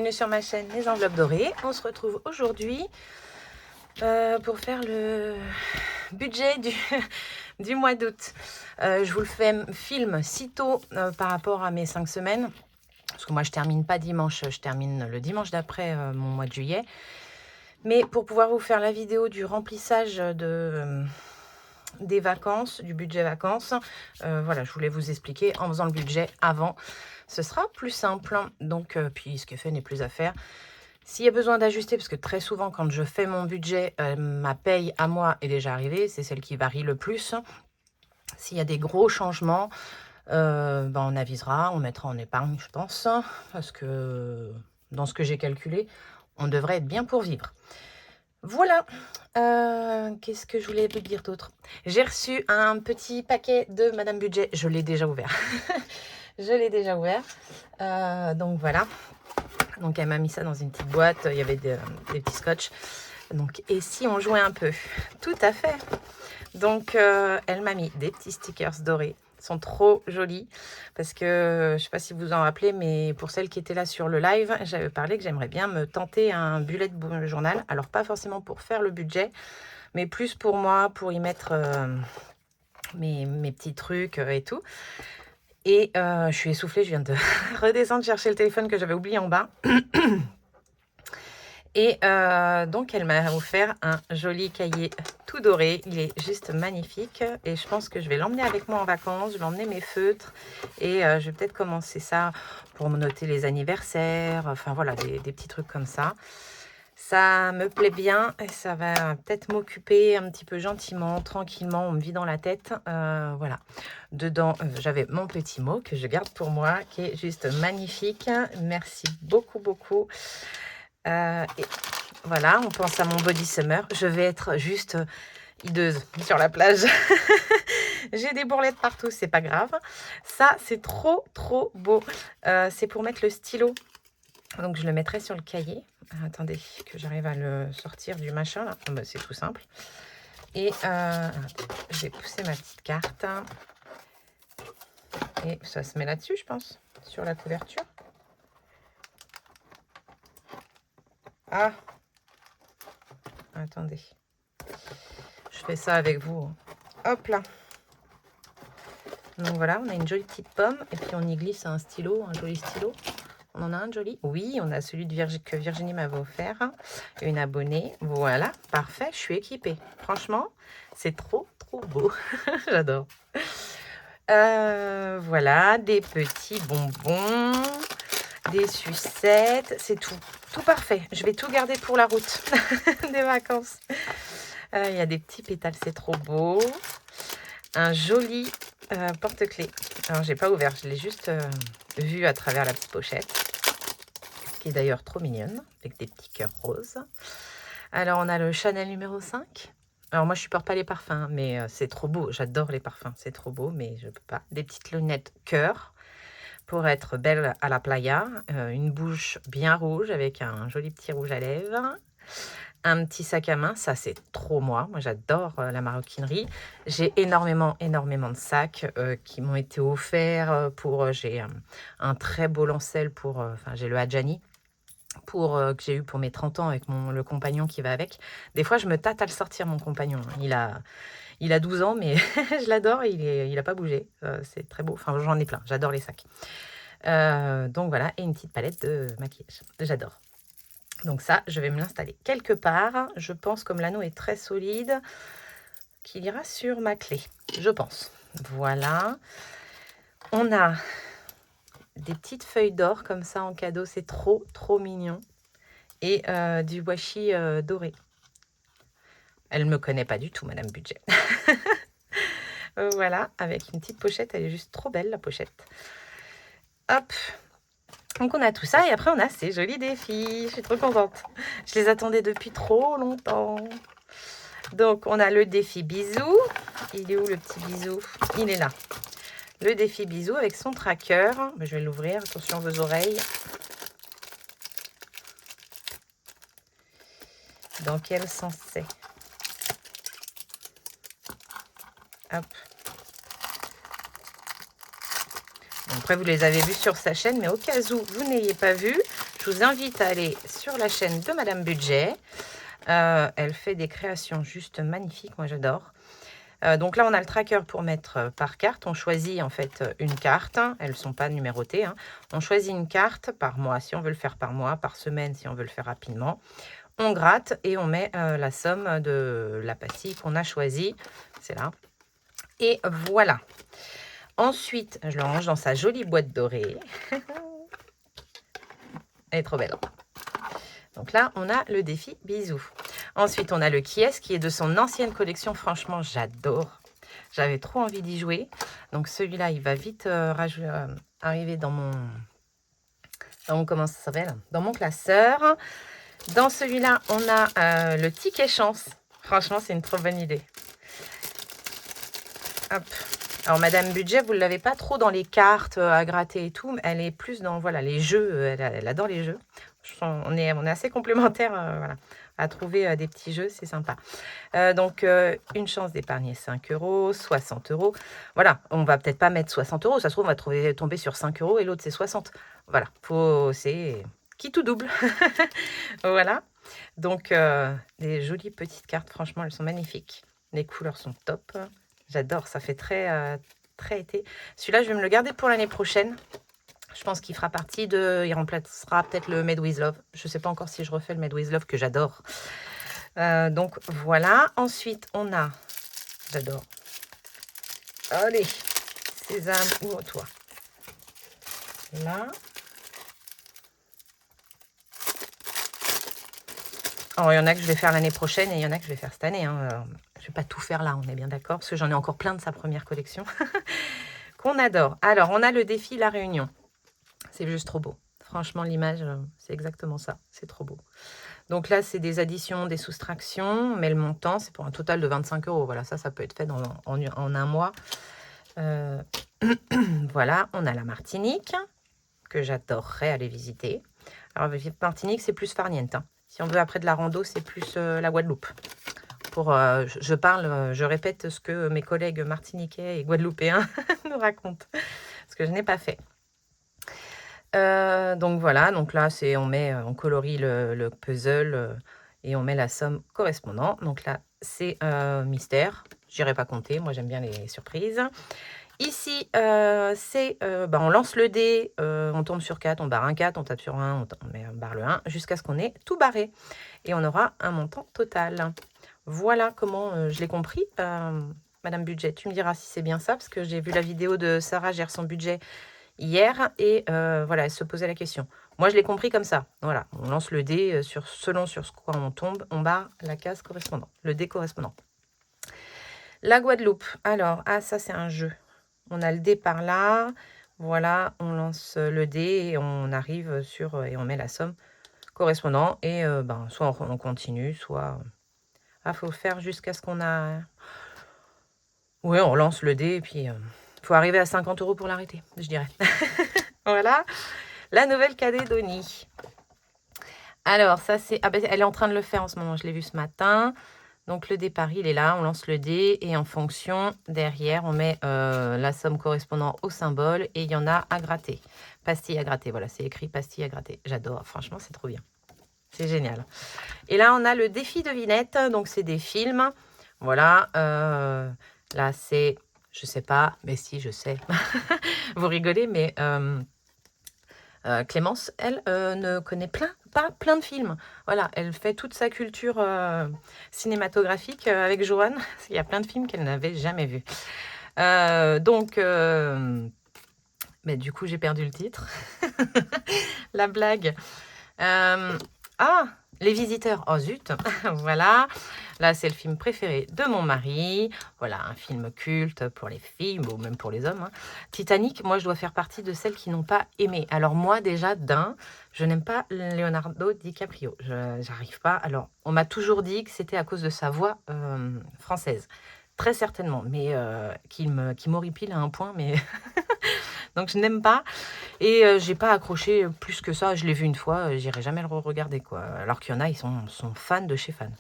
bienvenue sur ma chaîne Les Enveloppes Dorées. On se retrouve aujourd'hui pour faire le budget du mois d'août. Je vous le filme sitôt par rapport à mes 5 semaines. Parce que moi je termine pas dimanche, je termine le dimanche d'après mon mois de juillet. Mais pour pouvoir vous faire la vidéo du remplissage des vacances, du budget vacances, voilà, je voulais vous expliquer en faisant le budget avant. Ce sera plus simple, donc puis ce qui est fait n'est plus à faire. S'il y a besoin d'ajuster, parce que très souvent quand je fais mon budget, ma paye à moi est déjà arrivée, c'est celle qui varie le plus. S'il y a des gros changements, on avisera, on mettra en épargne, je pense, parce que dans ce que j'ai calculé, on devrait être bien pour vivre. Voilà, qu'est-ce que je voulais vous dire d'autre? J'ai reçu un petit paquet de Madame Budget, je l'ai déjà ouvert. Je l'ai déjà ouvert, donc voilà. Donc elle m'a mis ça dans une petite boîte, il y avait des petits scotch. Donc, et si on jouait un peu? Tout à fait. Donc elle m'a mis des petits stickers dorés. Ils sont trop jolis parce que je ne sais pas si vous en rappelez, mais pour celles qui étaient là sur le live, j'avais parlé que j'aimerais bien me tenter un bullet journal. Alors pas forcément pour faire le budget, mais plus pour moi, pour y mettre mes petits trucs et tout. Et je suis essoufflée, je viens de redescendre chercher le téléphone que j'avais oublié en bas. Et donc, elle m'a offert un joli cahier tout doré. Il est juste magnifique. Et je pense que je vais l'emmener avec moi en vacances. Je vais emmener mes feutres. Et je vais peut-être commencer ça pour me noter les anniversaires. Enfin, voilà, des petits trucs comme ça. Ça me plaît bien et ça va peut-être m'occuper un petit peu gentiment, tranquillement. On me vide dans la tête. Voilà. Dedans, j'avais mon petit mot que je garde pour moi, qui est juste magnifique. Merci beaucoup, beaucoup. Et voilà, on pense à mon body summer. Je vais être juste hideuse sur la plage. J'ai des bourrelettes partout, c'est pas grave. Ça, c'est trop, trop beau. C'est pour mettre le stylo. Donc, je le mettrai sur le cahier. Attendez, que j'arrive à le sortir du machin, là. Oh, bah, c'est tout simple. Et je vais pousser ma petite carte. Et ça se met là-dessus, je pense, sur la couverture. Ah, attendez. Je fais ça avec vous. Hop là. Donc voilà, on a une jolie petite pomme. Et puis on y glisse un stylo, un joli stylo. On en a un joli? Oui, on a celui que Virginie m'avait offert. Une abonnée. Voilà, parfait, je suis équipée. Franchement, c'est trop, trop beau. J'adore. Voilà, des petits bonbons, des sucettes, c'est tout. Tout parfait. Je vais tout garder pour la route des vacances. Il y a des petits pétales, c'est trop beau. Un joli porte-clés. Alors, j'ai pas ouvert, je l'ai juste vu à travers la petite pochette, qui est d'ailleurs trop mignonne, avec des petits cœurs roses. Alors, on a le Chanel numéro 5. Alors, moi, je supporte pas les parfums, mais c'est trop beau. J'adore les parfums, c'est trop beau, mais je peux pas. Des petites lunettes cœur pour être belle à la playa. Une bouche bien rouge avec un joli petit rouge à lèvres. Un petit sac à main, ça c'est trop moi. Moi j'adore la maroquinerie. J'ai énormément de sacs qui m'ont été offerts pour... j'ai un très beau lancel pour... Enfin j'ai le Adjani que j'ai eu pour mes 30 ans avec le compagnon qui va avec. Des fois je me tâte à le sortir mon compagnon. Il a 12 ans mais je l'adore, il a pas bougé. C'est très beau. Enfin j'en ai plein, j'adore les sacs. Donc voilà, et une petite palette de maquillage. J'adore. Donc ça, je vais me l'installer quelque part. Je pense, comme l'anneau est très solide, qu'il ira sur ma clé. Je pense. Voilà. On a des petites feuilles d'or comme ça en cadeau. C'est trop, trop mignon. Et du washi doré. Elle ne me connaît pas du tout, Madame Budget. Voilà, avec une petite pochette. Elle est juste trop belle, la pochette. Hop. Donc on a tout ça et après on a ces jolis défis. Je suis trop contente. Je les attendais depuis trop longtemps. Donc on a le défi bisou. Il est où le petit bisou? Il est là. Le défi bisou avec son tracker. Je vais l'ouvrir. Attention vos oreilles. Dans quel sens c'est? Hop. Après, vous les avez vus sur sa chaîne, mais au cas où vous n'ayez pas vu, je je vous invite à aller sur la chaîne de Madame Budget. Elle fait des créations juste magnifiques, moi j'adore. Donc là, on a le tracker pour mettre par carte. On choisit en fait une carte. Elles ne sont pas numérotées, hein. On choisit une carte par mois, si on veut le faire par mois, par semaine, si on veut le faire rapidement. On gratte et on met la somme de la pastille qu'on a choisie. C'est là. Et voilà. Ensuite, je le range dans sa jolie boîte dorée. Elle est trop belle. Donc là, on a le défi bisous. Ensuite, on a le qui est de son ancienne collection. Franchement, j'adore. J'avais trop envie d'y jouer. Donc celui-là, il va vite arriver dans mon... comment ça s'appelle? Dans mon classeur. Dans celui-là, on a le ticket chance. Franchement, c'est une trop bonne idée. Hop. Alors, Madame Budget, vous ne l'avez pas trop dans les cartes à gratter et tout. Elle est plus dans voilà, les jeux. Elle adore les jeux. On est assez complémentaires voilà, à trouver des petits jeux. C'est sympa. Donc, une chance d'épargner 5 €, 60 €. Voilà, on va peut-être pas mettre 60 €. Ça se trouve, on va tomber sur 5 € et l'autre, c'est 60. Voilà, c'est qui tout double. Voilà. Donc, des jolies petites cartes. Franchement, elles sont magnifiques. Les couleurs sont top. J'adore, ça fait très été. Celui-là, je vais me le garder pour l'année prochaine. Je pense qu'il fera partie de... Il remplacera peut-être le Made with Love. Je ne sais pas encore si je refais le Made with Love que j'adore. Donc, voilà. Ensuite, on a... J'adore. Allez, Sésame, ouvre-toi. Là. Alors, il y en a que je vais faire l'année prochaine et il y en a que je vais faire cette année. Hein. Je ne vais pas tout faire là, on est bien d'accord. Parce que j'en ai encore plein de sa première collection. Qu'on adore. Alors, on a le défi La Réunion. C'est juste trop beau. Franchement, l'image, c'est exactement ça. C'est trop beau. Donc là, c'est des additions, des soustractions. Mais le montant, c'est pour un total de 25 €. Voilà, ça peut être fait en un mois. Voilà, on a la Martinique, que j'adorerais aller visiter. Alors, Martinique, c'est plus farniente. Hein. Si on veut après de la rando, c'est plus la Guadeloupe. Je répète ce que mes collègues martiniquais et guadeloupéens nous racontent, parce que je n'ai pas fait. Donc voilà, donc là, on colorie le puzzle et on met la somme correspondante. Donc là, c'est mystère. Je n'irai pas compter, moi j'aime bien les surprises. Ici, on lance le dé, on tombe sur 4, on barre un 4, on tape sur 1, on barre le 1, jusqu'à ce qu'on ait tout barré. Et on aura un montant total. Voilà comment je l'ai compris. Madame Budget, tu me diras si c'est bien ça, parce que j'ai vu la vidéo de Sarah gère son budget hier, et voilà, elle se posait la question. Moi, je l'ai compris comme ça. Voilà, on lance le dé, selon sur quoi on tombe, on barre la case correspondante, le dé correspondant. La Guadeloupe, alors, ça c'est un jeu. On a le dé par là, voilà, on lance le dé et on arrive et on met la somme correspondant, et soit on continue, soit... faut faire jusqu'à ce qu'on a... Oui, on lance le dé et puis faut arriver à 50 € pour l'arrêter, je dirais. Voilà, la Nouvelle-Calédonie. Alors, ça c'est... elle est en train de le faire en ce moment, je l'ai vu ce matin. Donc, le départ, il est là, on lance le dé et en fonction, derrière, on met la somme correspondant au symbole et il y en a à gratter. Pastille à gratter, voilà, c'est écrit pastille à gratter. J'adore, franchement, c'est trop bien. C'est génial. Et là, on a le défi devinette, donc c'est des films. Voilà, là, c'est, je sais pas, mais si, je sais. Vous rigolez, mais Clémence, elle, ne connaît pas plein de films. Voilà, elle fait toute sa culture cinématographique avec Joanne. Il y a plein de films qu'elle n'avait jamais vus. Mais du coup, j'ai perdu le titre. La blague. Les Visiteurs. Oh zut. Voilà. Là, c'est le film préféré de mon mari. Voilà, un film culte pour les filles, ou même pour les hommes. Hein. Titanic, moi, je dois faire partie de celles qui n'ont pas aimé. Alors moi, déjà, je n'aime pas Leonardo DiCaprio. J'arrive pas. Alors, on m'a toujours dit que c'était à cause de sa voix française. Très certainement. Mais qui m'horripile à un point, mais... Donc, je n'aime pas. Et j'ai pas accroché plus que ça. Je l'ai vu une fois, j'irai jamais le regarder, quoi. Alors qu'il y en a, ils sont fans de chez fans.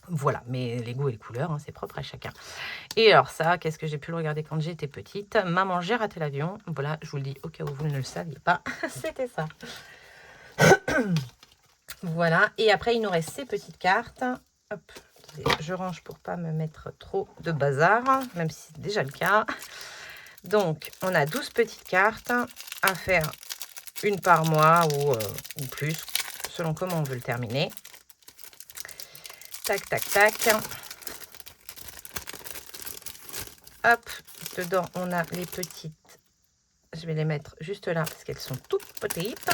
Voilà, mais les goûts et les couleurs, hein, c'est propre à chacun. Et alors ça, qu'est-ce que j'ai pu le regarder quand j'étais petite? Maman, j'ai raté l'avion. Voilà, je vous le dis au cas où vous ne le saviez pas. C'était ça. Voilà, et après il nous reste ces petites cartes. Hop, je range pour pas me mettre trop de bazar, même si c'est déjà le cas. Donc on a 12 petites cartes à faire, une par mois ou plus, selon comment on veut le terminer. Tac, tac, tac. Hop, dedans on a les petites. Je vais les mettre juste là parce qu'elles sont toutes petites.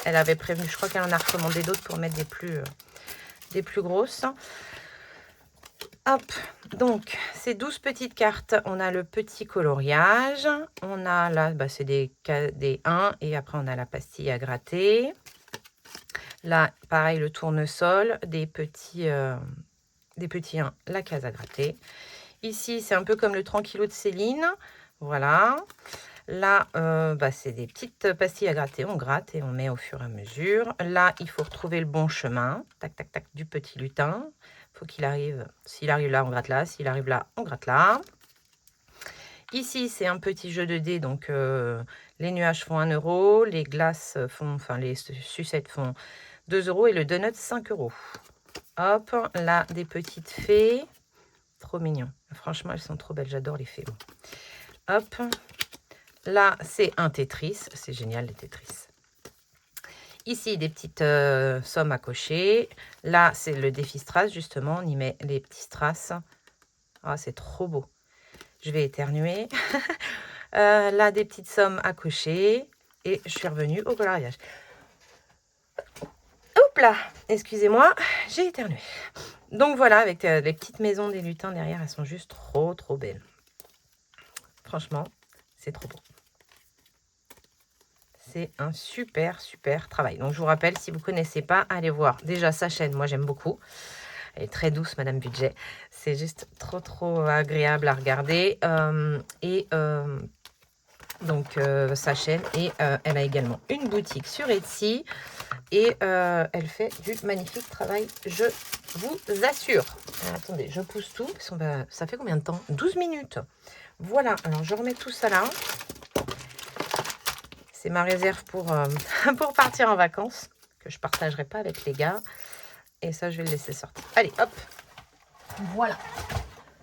Elle avait prévenu, je crois qu'elle en a recommandé d'autres pour mettre des plus grosses. Hop, donc ces 12 petites cartes, on a le petit coloriage. On a là, c'est des 1 et après on a la pastille à gratter. Là, pareil, le tournesol, des petits 1, la case à gratter. Ici, c'est un peu comme le Tranquillo de Céline. Voilà. Là, c'est des petites pastilles à gratter. On gratte et on met au fur et à mesure. Là, il faut retrouver le bon chemin. Tac, tac, tac, du petit lutin. Il faut qu'il arrive. S'il arrive là, on gratte là. S'il arrive là, on gratte là. Ici, c'est un petit jeu de dés. Donc, les nuages font 1 €. Les glaces font, les sucettes font 2 € et le donut 5 €. Hop, là, des petites fées. Trop mignon. Franchement, elles sont trop belles. J'adore les fées. Hop. Là, c'est un Tetris. C'est génial, les Tetris. Ici, des petites sommes à cocher. Là, c'est le défi strass, justement. On y met les petits strass. Ah, c'est trop beau. Je vais éternuer. Là, des petites sommes à cocher. Et je suis revenue au coloriage. Hop là, excusez-moi, j'ai éternué. Donc voilà, avec les petites maisons des lutins derrière, elles sont juste trop, trop belles. Franchement, c'est trop beau. C'est un super, super travail. Donc, je vous rappelle, si vous ne connaissez pas, allez voir déjà sa chaîne. Moi, j'aime beaucoup. Elle est très douce, Madame Budget. C'est juste trop, trop agréable à regarder. Donc, sa chaîne. Et elle a également une boutique sur Etsy. Et elle fait du magnifique travail, je vous assure. Alors, attendez, je pousse tout. Ça fait combien de temps? 12 minutes. Voilà, alors je remets tout ça là. C'est ma réserve pour, pour partir en vacances, que je ne partagerai pas avec les gars. Et ça, je vais le laisser sortir. Allez, hop. Voilà.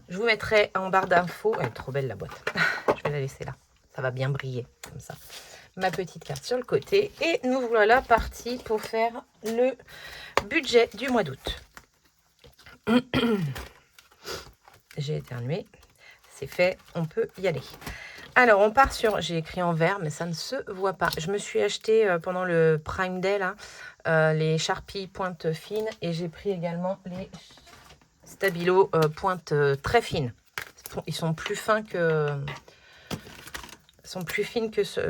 Je vous mettrai en barre d'infos. Elle est trop belle, la boîte. Je vais la laisser là. Ça va bien briller, comme ça. Ma petite carte sur le côté. Et nous voilà partis pour faire le budget du mois d'août. J'ai éternué. C'est fait. On peut y aller. Alors, on part sur... J'ai écrit en vert, mais ça ne se voit pas. Je me suis acheté pendant le Prime Day, là, les Sharpie pointe fine. Et j'ai pris également les Stabilo pointe très fines. Ils sont plus fins que...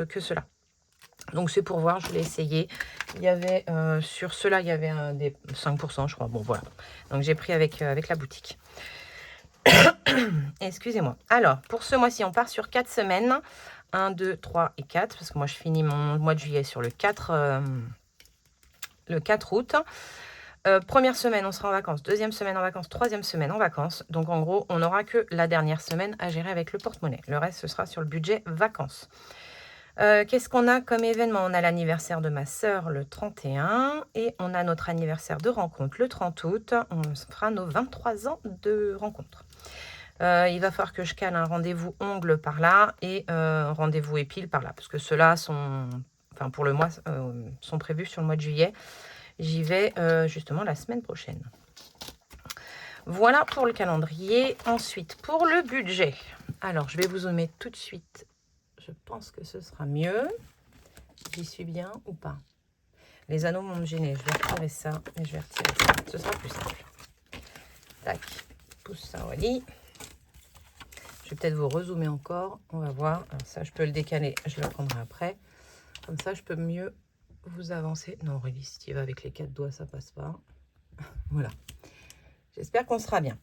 que ceux-là. Donc, c'est pour voir. Je voulais essayer. Il y avait... sur ceux-là, il y avait des 5%, je crois. Bon, voilà. Donc, j'ai pris avec la boutique. Excusez-moi. Alors, pour ce mois-ci, on part sur 4 semaines. 1, 2, 3 et 4. Parce que moi, je finis mon mois de juillet sur le 4 août. Première semaine, on sera en vacances. Deuxième semaine en vacances. Troisième semaine en vacances. Donc, en gros, on n'aura que la dernière semaine à gérer avec le porte-monnaie. Le reste, ce sera sur le budget vacances. Qu'est-ce qu'on a comme événement? On a l'anniversaire de ma sœur le 31 et on a notre anniversaire de rencontre le 30 août. On fera nos 23 ans de rencontre. Il va falloir que je cale un rendez-vous ongles par là et un rendez-vous épile par là. Parce que ceux-là sont, enfin pour le mois, sont prévus sur le mois de juillet. J'y vais justement la semaine prochaine. Voilà pour le calendrier. Ensuite, pour le budget. Alors, je vais vous zoomer tout de suite. Je pense que ce sera mieux. J'y suis bien ou pas? Les anneaux m'ont gêné. Je vais retirer ça et je vais retirer ça. Ce sera plus simple. Tac. Pousse ça, Wally. Je vais peut-être vous rezoomer encore. On va voir. Alors ça, je peux le décaler. Je le prendrai après. Comme ça, je peux mieux vous avancer. Non, Aurélie, si tu vas avec les 4 doigts, ça passe pas. Voilà. J'espère qu'on sera bien.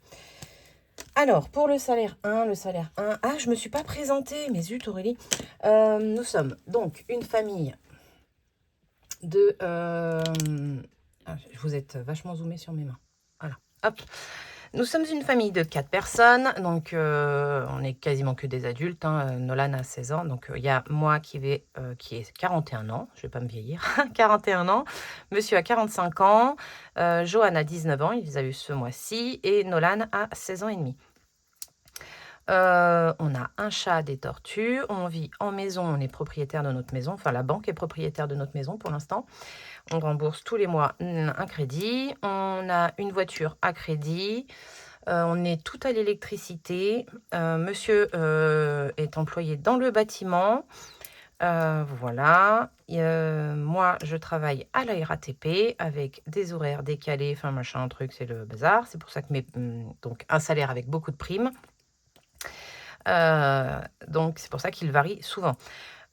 Alors, pour le salaire 1, ah, je ne me suis pas présentée, mais zut, Aurélie. Nous sommes donc une famille de... vous êtes vachement zoomé sur mes mains. Voilà, hop. Nous sommes une famille de 4 personnes, donc on est quasiment que des adultes. Hein. Nolan a 16 ans, donc il y a moi qui est 41 ans, je vais pas me vieillir, 41 ans. Monsieur a 45 ans, Johan a 19 ans, il les a eu ce mois-ci, et Nolan a 16 ans et demi. On a un chat, des tortues, on vit en maison, on est propriétaire de notre maison, enfin la banque est propriétaire de notre maison pour l'instant. On rembourse tous les mois un crédit, on a une voiture à crédit, on est tout à l'électricité. Monsieur est employé dans le bâtiment. Voilà. Moi, je travaille à la RATP avec des horaires décalés, enfin machin, un truc, c'est le bazar. C'est pour ça que donc un salaire avec beaucoup de primes. Donc c'est pour ça qu'il varie souvent.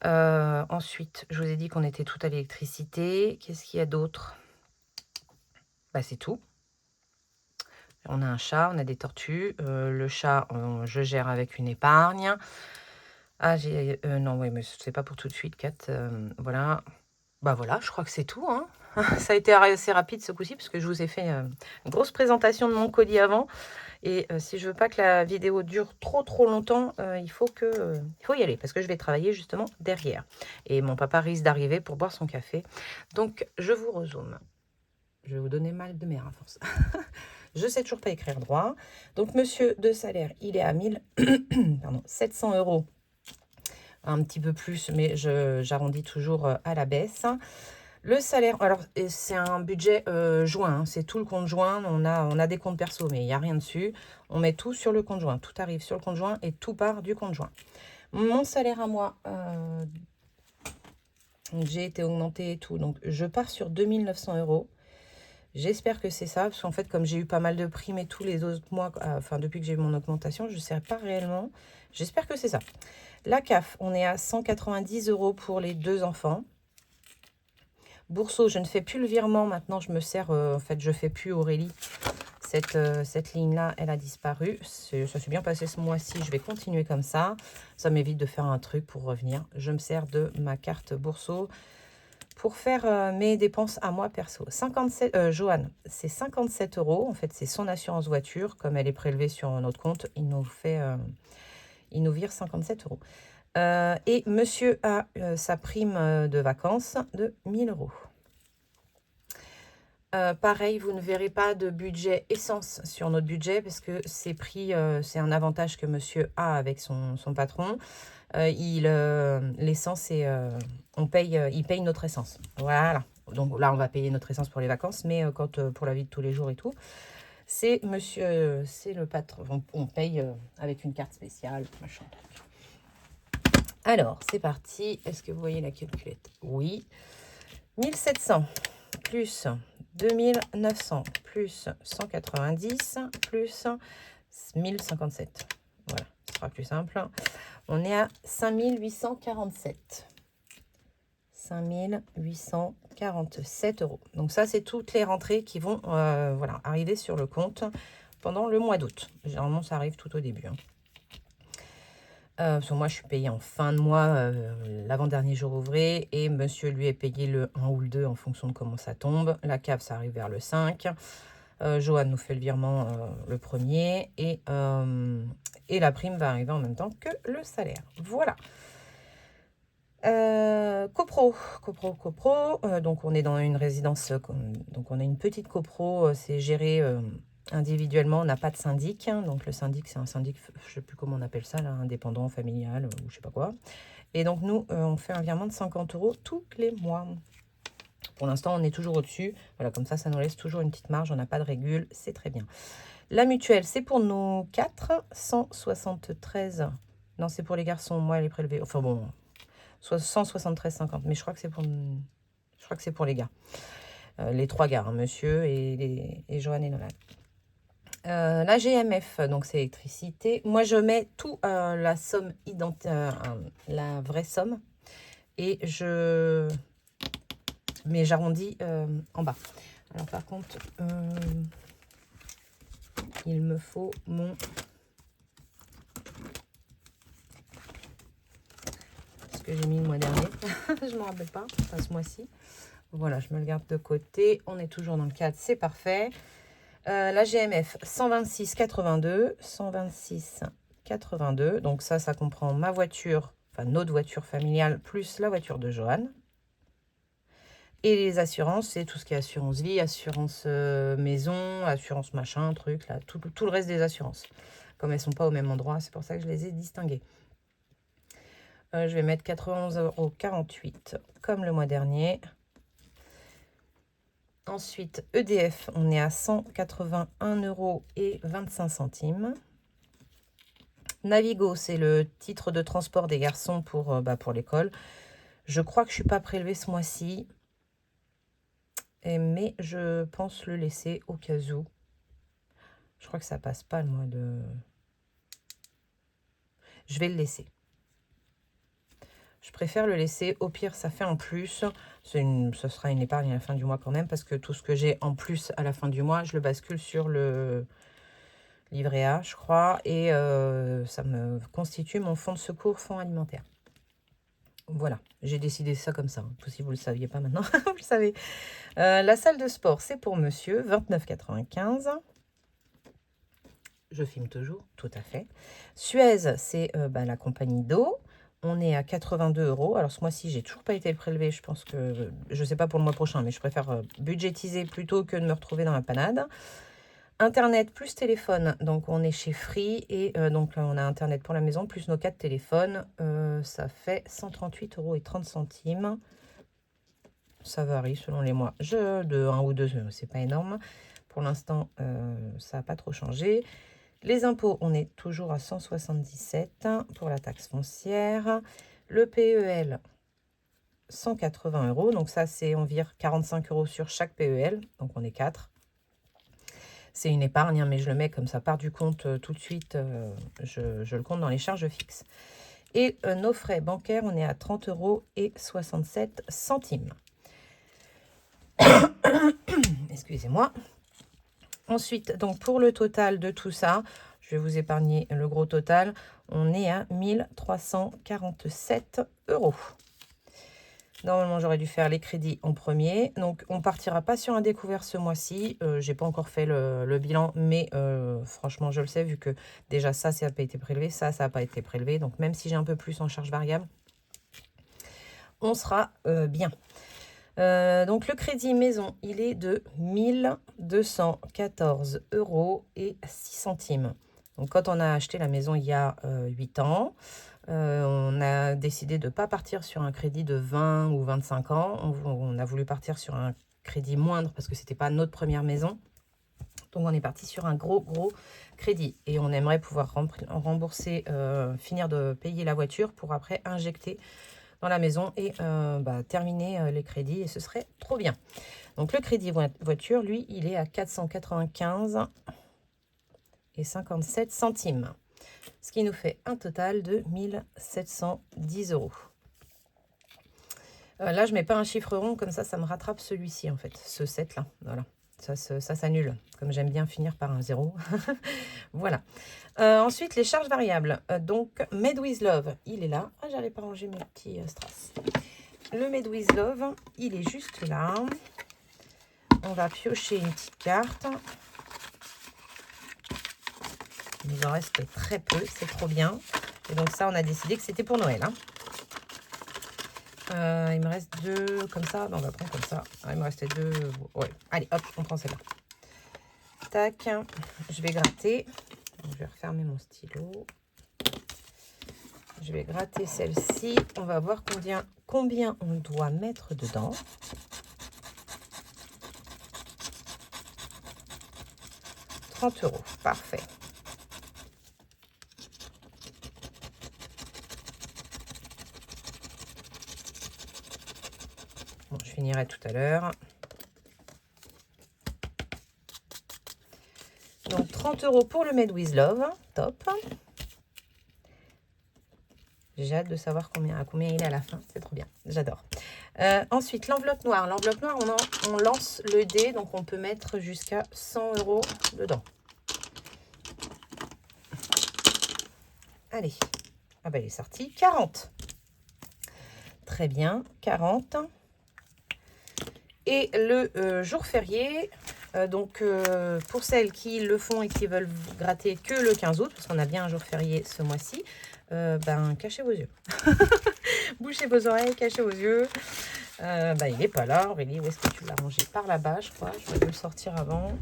Ensuite, je vous ai dit qu'on était tout à l'électricité. Qu'est-ce qu'il y a d'autre? Bah, c'est tout. On a un chat, on a des tortues. Le chat, je gère avec une épargne. Ah, non, oui, mais c'est pas pour tout de suite, Kat. Voilà. Bah voilà, je crois que c'est tout. Hein. Ça a été assez rapide ce coup-ci, parce que je vous ai fait une grosse présentation de mon colis avant. Et si je veux pas que la vidéo dure trop longtemps, il faut y aller, parce que je vais travailler justement derrière. Et mon papa risque d'arriver pour boire son café. Donc, je vous rezoome. Je vais vous donner mal de mer à force. Je sais toujours pas écrire droit. Donc, monsieur de salaire, il est à 700 €. Un petit peu plus, mais j'arrondis toujours à la baisse. Le salaire, alors c'est un budget joint, hein, c'est tout le compte joint. On a des comptes perso, mais il n'y a rien dessus. On met tout sur le compte joint. Tout arrive sur le compte joint et tout part du compte joint. Mon salaire à moi, j'ai été augmentée et tout. Donc, je pars sur 2900 €. J'espère que c'est ça, parce qu'en fait, comme j'ai eu pas mal de primes et tous les autres mois, enfin, depuis que j'ai eu mon augmentation, je ne sais pas réellement. J'espère que c'est ça. La CAF, on est à 190 € pour les 2 enfants. Bourseau, je ne fais plus le virement. Maintenant, je me sers, en fait, je ne fais plus Aurélie. Cette ligne-là, elle a disparu. Ça s'est bien passé ce mois-ci. Je vais continuer comme ça. Ça m'évite de faire un truc pour revenir. Je me sers de ma carte Bourseau pour faire mes dépenses à moi perso. 57, Johan, c'est 57 €. En fait, c'est son assurance voiture. Comme elle est prélevée sur notre compte, il nous vire 57 €. Et monsieur a sa prime de vacances de 1000 €. Pareil, vous ne verrez pas de budget essence sur notre budget parce que c'est pris, c'est un avantage que monsieur a avec son patron. L'essence, il paye notre essence. Voilà. Donc là, on va payer notre essence pour les vacances, mais pour la vie de tous les jours et tout, c'est monsieur, c'est le patron. On paye avec une carte spéciale, machin. Alors, c'est parti. Est-ce que vous voyez la calculette? Oui. 1700 plus 2900 plus 190 plus 1057. Voilà, ce sera plus simple. On est à 5847. 5847 €. Donc ça, c'est toutes les rentrées qui vont voilà, arriver sur le compte pendant le mois d'août. Généralement, ça arrive tout au début. Hein. Parce que moi, je suis payée en fin de mois, l'avant-dernier jour ouvré, et monsieur, lui, est payé le 1 ou le 2 en fonction de comment ça tombe. La CAF, ça arrive vers le 5. Johan nous fait le virement le 1er, et la prime va arriver en même temps que le salaire. Voilà. Copro. Donc, on est dans une résidence, donc on a une petite copro, c'est géré individuellement, on n'a pas de syndic. Hein, donc, le syndic, c'est un syndic, je ne sais plus comment on appelle ça, là, indépendant, familial, ou je sais pas quoi. Et donc, nous, on fait un virement de 50 € tous les mois. Pour l'instant, on est toujours au-dessus. Voilà, comme ça nous laisse toujours une petite marge. On n'a pas de régule, c'est très bien. La mutuelle, c'est pour nous 4, 173. Non, c'est pour les garçons. Moi, elle est prélevée. Enfin bon, 173,50. Mais je crois que c'est pour les gars. Les 3 gars, hein, monsieur et Johan et Nolan. La GMF, donc c'est électricité. Moi, je mets tout la somme la vraie somme. Et mais j'arrondis en bas. Alors par contre, il me faut ce que j'ai mis le mois dernier. Je ne me rappelle pas, enfin ce mois-ci. Voilà, je me le garde de côté. On est toujours dans le cadre, c'est parfait. La GMF 126,82. 126,82. Donc ça comprend ma voiture, enfin notre voiture familiale, plus la voiture de Johan. Et les assurances, c'est tout ce qui est assurance vie, assurance maison, assurance machin, truc, là, tout le reste des assurances. Comme elles ne sont pas au même endroit, c'est pour ça que je les ai distinguées. Je vais mettre 91,48 € comme le mois dernier. Ensuite, EDF, on est à 181,25 €. Navigo, c'est le titre de transport des garçons pour l'école. Je crois que je ne suis pas prélevée ce mois-ci. Mais je pense le laisser au cas où. Je crois que ça passe pas le mois de... Je vais le laisser. Je préfère le laisser. Au pire, ça fait en plus. Ce sera une épargne à la fin du mois quand même, parce que tout ce que j'ai en plus à la fin du mois, je le bascule sur le livret A, je crois. Et ça me constitue mon fonds de secours, fonds alimentaire. Voilà, j'ai décidé ça comme ça. Si vous ne le saviez pas maintenant, vous le savez. La salle de sport, c'est pour monsieur, 29,95 €. Je filme toujours, tout à fait. Suez, c'est la compagnie d'eau. On est à 82 €. Alors ce mois-ci, j'ai toujours pas été prélevé. Je pense que, je sais pas pour le mois prochain, mais je préfère budgétiser plutôt que de me retrouver dans la panade. Internet plus téléphone, donc on est chez Free et donc on a Internet pour la maison plus nos 4 téléphones. Ça fait 138,30 €. Ça varie selon les mois. De 1 ou 2, c'est pas énorme. Pour l'instant, ça n'a pas trop changé. Les impôts, on est toujours à 177 pour la taxe foncière. Le PEL, 180 €. Donc ça, c'est on vire 45 € sur chaque PEL. Donc on est 4. C'est une épargne, hein, mais je le mets comme ça part du compte tout de suite. Je le compte dans les charges fixes. Et nos frais bancaires, on est à 30,67 €. Excusez-moi. Ensuite, donc pour le total de tout ça, je vais vous épargner le gros total. On est à 1347 €. Normalement, j'aurais dû faire les crédits en premier. Donc, on partira pas sur un découvert ce mois-ci. J'ai pas encore fait le bilan, mais franchement, je le sais, vu que déjà ça n'a pas été prélevé, ça n'a pas été prélevé. Donc, même si j'ai un peu plus en charge variable, on sera bien. Donc, le crédit maison, il est de 1214 € . Donc, quand on a acheté la maison il y a 8 ans, on a décidé de ne pas partir sur un crédit de 20 ou 25 ans. On a voulu partir sur un crédit moindre parce que ce n'était pas notre première maison. Donc, on est parti sur un gros crédit. Et on aimerait pouvoir rembourser, finir de payer la voiture pour après injecter dans la maison et terminer les crédits. Et ce serait trop bien. Donc, le crédit voiture, lui, il est à 495,57 €. Ce qui nous fait un total de 1710 €. Là, je ne mets pas un chiffre rond, comme ça me rattrape celui-ci, en fait, ce 7 là. Voilà, ça s'annule, comme j'aime bien finir par un 0. Voilà. Ensuite, les charges variables. Donc, Made with Love, il est là. Ah, j'arrive pas à ranger mes petits strass. Le Made with Love, il est juste là. On va piocher une petite carte. Il nous en reste très peu, c'est trop bien. Et donc ça, on a décidé que c'était pour Noël. Hein. Il me reste 2 comme ça. Non, on va prendre comme ça. Ah, il me restait 2. Ouais. Allez, hop, on prend celle-là. Tac. Je vais gratter. Donc, je vais refermer mon stylo. Je vais gratter celle-ci. On va voir combien on doit mettre dedans. « 30 €. Parfait. Bon, je finirai tout à l'heure. Donc, 30 € pour le Made with Love. Top. J'ai hâte de savoir à combien il est à la fin. C'est trop bien. J'adore. Ensuite, l'enveloppe noire. L'enveloppe noire, on lance le dé. Donc, on peut mettre jusqu'à 100 € dedans. Allez. Ah ben, il est sorti. 40. Très bien. 40. Et le jour férié, Donc, pour celles qui le font et qui veulent gratter que le 15 août, parce qu'on a bien un jour férié ce mois-ci, ben, cachez vos yeux. Bouchez vos oreilles, cachez vos yeux. Ben, il n'est pas là, Aurélie. Où est-ce que tu l'as rangé? Par là-bas, je crois. J'aurais dû le sortir avant.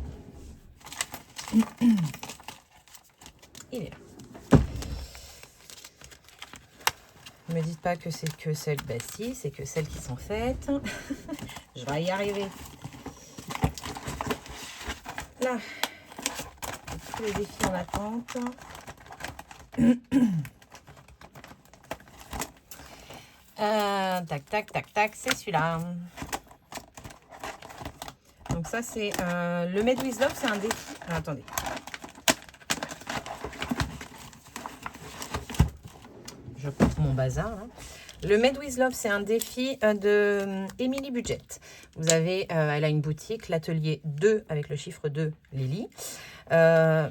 Il est là. Ne me dites pas que c'est que celles. Ben si, c'est que celles qui sont faites. Je vais y arriver. Là, tous les défis en attente. Tac, tac, tac, tac, c'est celui-là. Donc ça, c'est le Made with Love, c'est un défi. Ah, attendez. Je coupe mon bazar, là. Le Made with Love, c'est un défi de Emily Budget. Vous avez, elle a une boutique, l'atelier 2, avec le chiffre 2, Lily. Ça,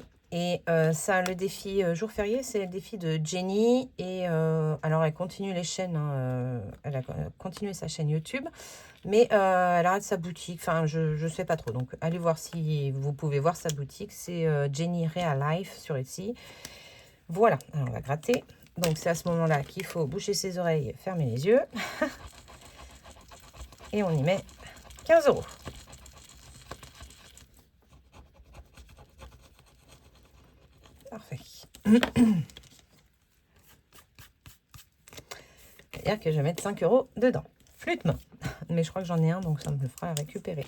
le défi jour férié, c'est le défi de Jenny. Et alors, elle continue les chaînes, hein, elle a continué sa chaîne YouTube. Mais elle arrête sa boutique, enfin, je ne sais pas trop. Donc, allez voir si vous pouvez voir sa boutique. C'est Jenny Real Life sur Etsy. Voilà, alors on va gratter. Donc, c'est à ce moment-là qu'il faut boucher ses oreilles, fermer les yeux. Et on y met 15 €. Parfait. C'est-à-dire que je vais mettre 5 € dedans. Flûte main. Mais je crois que j'en ai un, donc ça me le fera récupérer.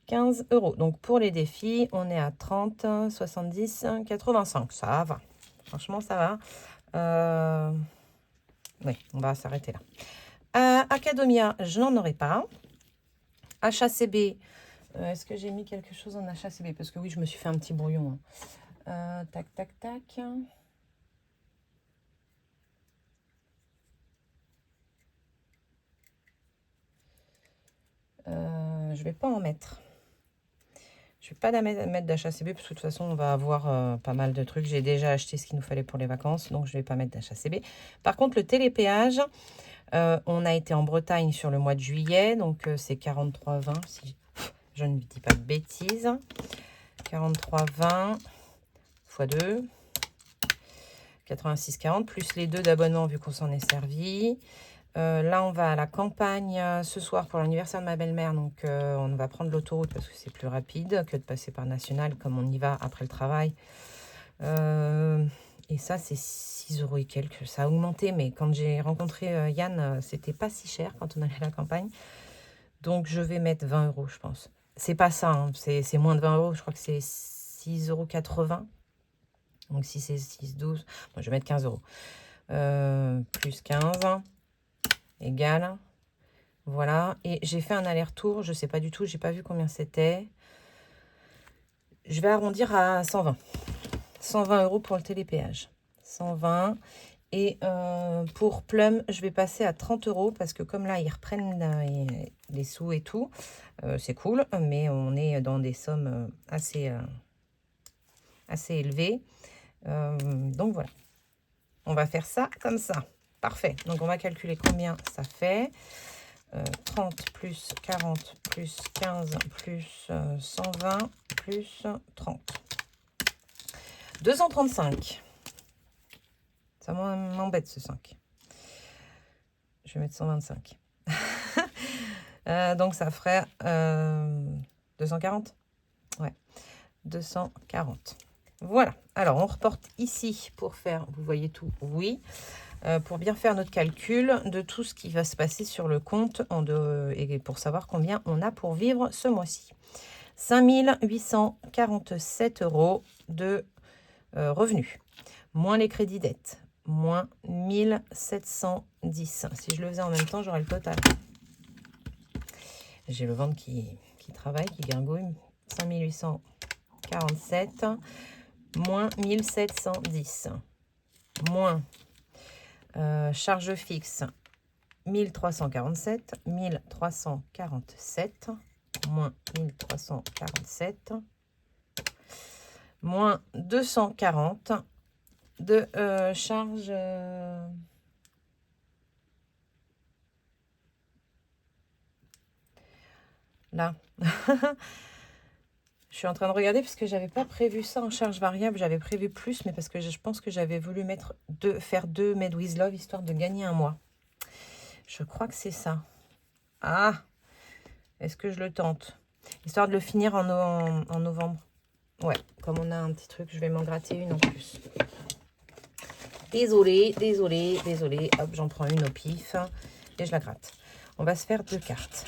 15 €. Donc, pour les défis, on est à 30, 70, 85. Ça va. Franchement, ça va. Oui, on va s'arrêter là. Academia, je n'en aurai pas. HACB, est-ce que j'ai mis quelque chose en HACB? Parce que oui, je me suis fait un petit brouillon. Hein. Tac, tac, tac. Je vais pas en mettre. Je vais pas mettre d'HACB parce que de toute façon, on va avoir pas mal de trucs. J'ai déjà acheté ce qu'il nous fallait pour les vacances, donc je vais pas mettre d'HACB. Par contre, le télépéage, on a été en Bretagne sur le mois de juillet, donc c'est 43,20 si je ne dis pas de bêtises. 43,20 x 2, 86,40 plus les 2 d'abonnement vu qu'on s'en est servi. Là, on va à la campagne ce soir pour l'anniversaire de ma belle-mère. Donc, on va prendre l'autoroute parce que c'est plus rapide que de passer par National comme on y va après le travail. Et ça, c'est 6 € et quelques. Ça a augmenté, mais quand j'ai rencontré Yann, c'était pas si cher quand on allait à la campagne. Donc, je vais mettre 20 €, je pense. C'est pas ça, hein, c'est moins de 20 €. Je crois que c'est 6,80 €. Donc, si c'est 6,12 €, bon, je vais mettre 15 €. Plus 15 égale. Voilà. Et j'ai fait un aller-retour. Je sais pas du tout. J'ai pas vu combien c'était. Je vais arrondir à 120. 120 € pour le télépéage. 120. Et pour Plum, je vais passer à 30 € parce que comme là, ils reprennent les sous et tout, c'est cool. Mais on est dans des sommes assez élevées. Donc voilà. On va faire ça comme ça. Parfait. Donc on va calculer combien ça fait. 30 plus 40 plus 15 plus 120 plus 30. 235. Ça m'embête ce 5. Je vais mettre 125. Donc ça ferait 240. Ouais, 240. Voilà. Alors on reporte ici pour faire, vous voyez tout, oui. Pour bien faire notre calcul de tout ce qui va se passer sur le compte et pour savoir combien on a pour vivre ce mois-ci. 5 847 € de revenus, moins les crédits dettes, moins 1710. Si je le faisais en même temps, j'aurais le total. J'ai le ventre qui travaille, qui gargouille. 5 847, moins 1710, moins charge fixe 1347, 1347, moins 1347, moins 240 de charge là. Je suis en train de regarder parce que j'avais pas prévu ça en charge variable. J'avais prévu plus, mais parce que je pense que j'avais voulu faire 2 Made with Love, histoire de gagner un mois. Je crois que c'est ça. Ah! Est-ce que je le tente? Histoire de le finir en novembre. Ouais, comme on a un petit truc, je vais m'en gratter une en plus. Désolée. Hop, j'en prends une au pif et je la gratte. On va se faire 2 cartes.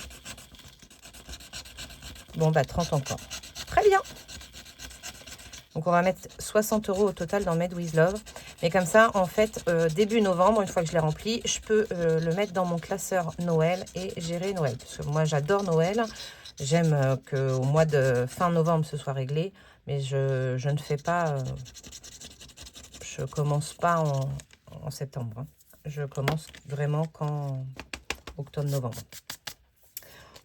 Bon, bah 30 encore. Très bien. Donc, on va mettre 60 € au total dans Made with Love. Mais comme ça, en fait, début novembre, une fois que je l'ai rempli, je peux le mettre dans mon classeur Noël et gérer Noël. Parce que moi, j'adore Noël. J'aime qu'au mois de fin novembre, ce soit réglé. Mais je ne fais pas... je commence pas en septembre. Hein. Je commence vraiment qu'en octobre-novembre.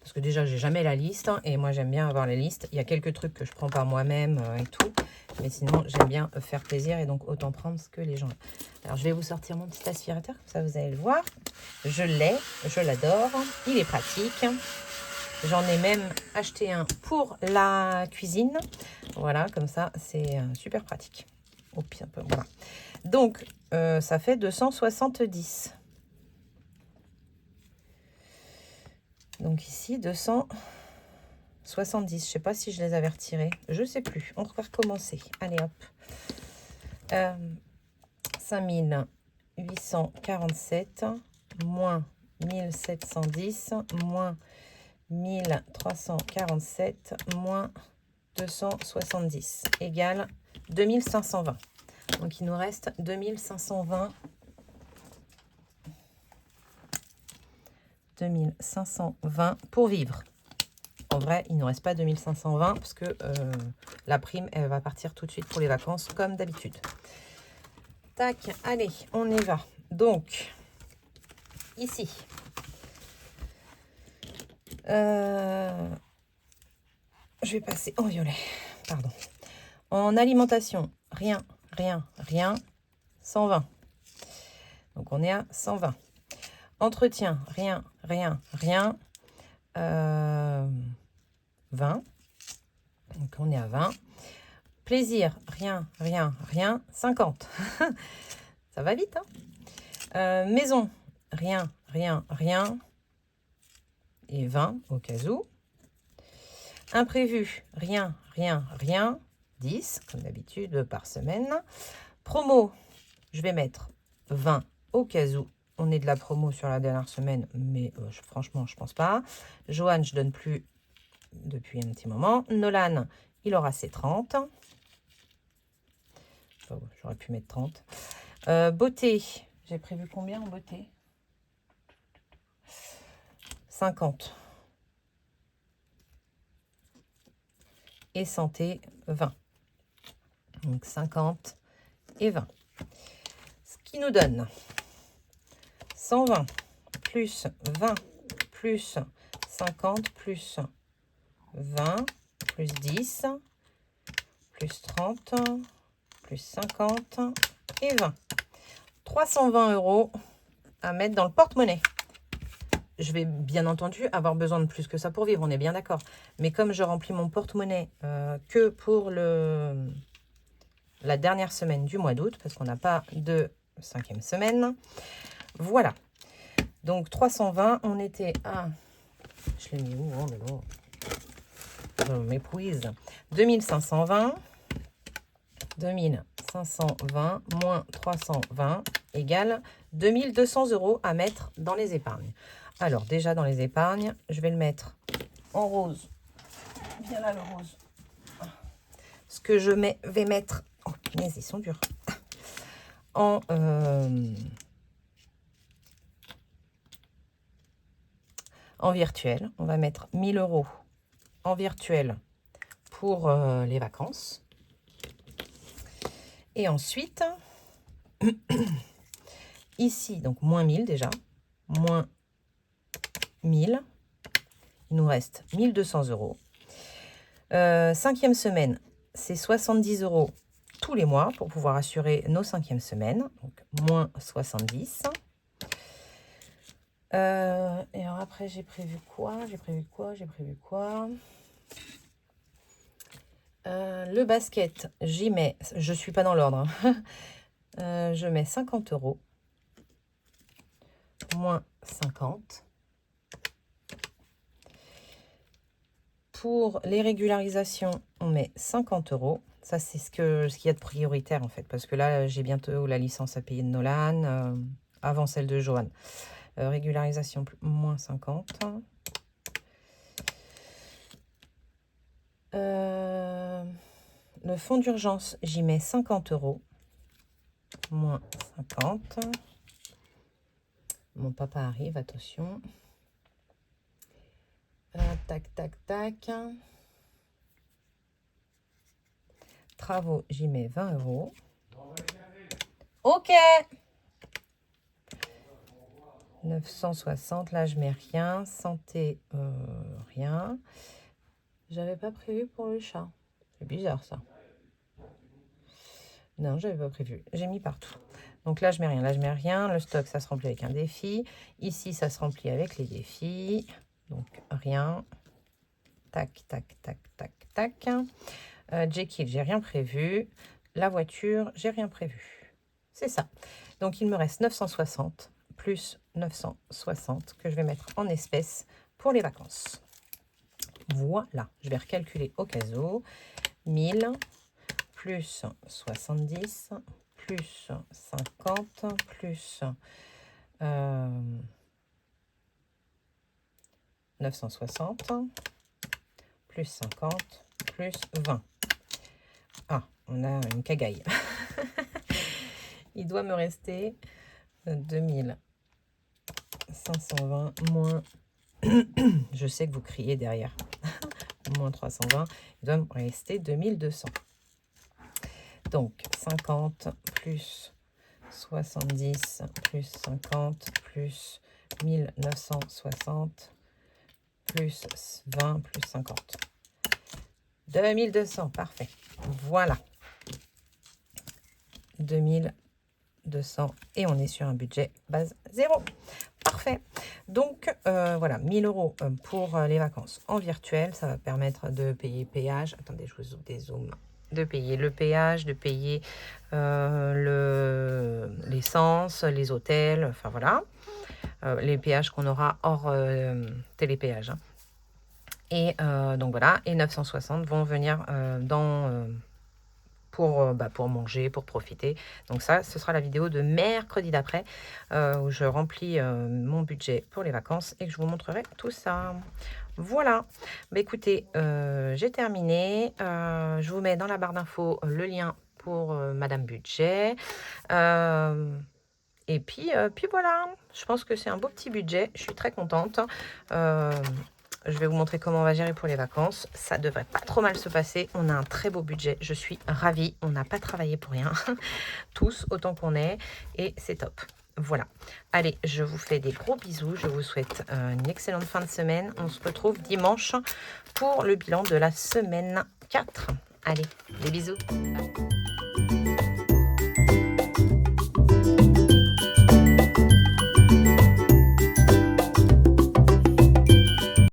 Parce que déjà, j'ai jamais la liste. Hein, et moi, j'aime bien avoir la liste. Il y a quelques trucs que je prends par moi-même et tout. Mais sinon, j'aime bien faire plaisir. Et donc, autant prendre ce que les gens ont. Alors, je vais vous sortir mon petit aspirateur. Comme ça, vous allez le voir. Je l'ai. Je l'adore. Il est pratique. J'en ai même acheté un pour la cuisine. Voilà, comme ça, c'est super pratique. Au pire, voilà. Donc, ça fait 270. Donc ici, 270. Je ne sais pas si je les avais retirés. Je ne sais plus. On va recommencer. Allez, hop. 5847 moins 1710 moins 1347 moins 270 égale 2520. Donc, il nous reste 2520. 2520 pour vivre. En vrai, il ne nous reste pas 2520 parce que la prime, elle va partir tout de suite pour les vacances comme d'habitude. Tac, allez, on y va. Donc, ici, je vais passer en violet, pardon. En alimentation, rien, 120. Donc, on est à 120. Entretien, rien, 20. Donc, on est à 20. Plaisir, rien, 50. Ça va vite, hein. Maison, rien. Et 20 au cas où. Imprévu, rien. 10, comme d'habitude, par semaine. Promo, je vais mettre 20 au cas où. On est de la promo sur la dernière semaine, mais franchement, je pense pas. Joanne, je donne plus depuis un petit moment. Nolan, il aura ses 30. Oh, j'aurais pu mettre 30. Beauté, j'ai prévu combien en beauté? 50. Et santé, 20. Donc 50 et 20. Ce qui nous donne 120 plus 20 plus 50 plus 20 plus 10 plus 30 plus 50 et 20. 320 € à mettre dans le porte-monnaie. Je vais bien entendu avoir besoin de plus que ça pour vivre, on est bien d'accord. Mais comme je remplis mon porte-monnaie que pour la dernière semaine du mois d'août, parce qu'on n'a pas de 5e semaine, voilà. Donc 320, on était à... Je l'ai mis où? Oh là là. Je m'épuise. 2520. 2520 moins 320 égale 2200 € à mettre dans les épargnes. Alors, déjà dans les épargnes, je vais le mettre en rose. Viens là, le rose. Ce que je vais mettre... Oh, punaise, ils sont durs. En virtuel. On va mettre 1000 € en virtuel pour les vacances. Et ensuite, ici, donc moins 1000 déjà. Moins 1000. Il nous reste 1200 €. 5e semaine, c'est 70 € tous les mois pour pouvoir assurer nos 5e semaines. Donc, moins 70. Et alors après, j'ai prévu quoi? Le basket, j'y mets, je suis pas dans l'ordre, hein. Je mets 50 €, moins 50. Pour les régularisations, on met 50 €. Ça, c'est ce qu'il y a de prioritaire, en fait. Parce que là, j'ai bientôt la licence à payer de Nolan, avant celle de Johan. Régularisation, moins 50. Le fonds d'urgence, j'y mets 50 €. Moins 50. Mon papa arrive, attention. Tac, tac, tac. Travaux, j'y mets 20 €. Ok. 960, là je mets rien. Santé, rien. J'avais pas prévu pour le chat. C'est bizarre ça. Non, j'avais pas prévu. J'ai mis partout. Donc là je mets rien, là je mets rien. Le stock, ça se remplit avec un défi. Ici, ça se remplit avec les défis. Donc rien. Tac, tac, tac, tac, tac. Jekyll, j'ai rien prévu. La voiture, j'ai rien prévu. C'est ça. Donc, il me reste 960 plus 960 que je vais mettre en espèces pour les vacances. Voilà. Je vais recalculer au cas où. 1000 plus 70 plus 50 plus 960 plus 50 plus 20. Ah, on a une cagaille. Il doit me rester 2520 moins... Je sais que vous criez derrière. Moins 320. Il doit me rester 2200. Donc, 50 plus 70 plus 50 plus 1960 plus 20 plus 50. 2200, parfait. Voilà. 2200 et on est sur un budget base 0. Parfait. Donc, voilà, 1000 € pour les vacances en virtuel. Ça va permettre de payer péage. Attendez, je vous dézoome. De payer le péage, de payer l'essence, les hôtels, enfin voilà. Les péages qu'on aura hors télépéage. Hein. Et donc voilà, et 960 vont venir pour manger, pour profiter. Donc ça, ce sera la vidéo de mercredi d'après où je remplis mon budget pour les vacances et que je vous montrerai tout ça. Voilà. Bah, écoutez, j'ai terminé. Je vous mets dans la barre d'infos le lien pour Madame Budget. Et puis voilà, je pense que c'est un beau petit budget. Je suis très contente. Je vais vous montrer comment on va gérer pour les vacances. Ça devrait pas trop mal se passer. On a un très beau budget. Je suis ravie. On n'a pas travaillé pour rien. Tous, autant qu'on est. Et c'est top. Voilà. Allez, je vous fais des gros bisous. Je vous souhaite une excellente fin de semaine. On se retrouve dimanche pour le bilan de la semaine 4. Allez, des bisous.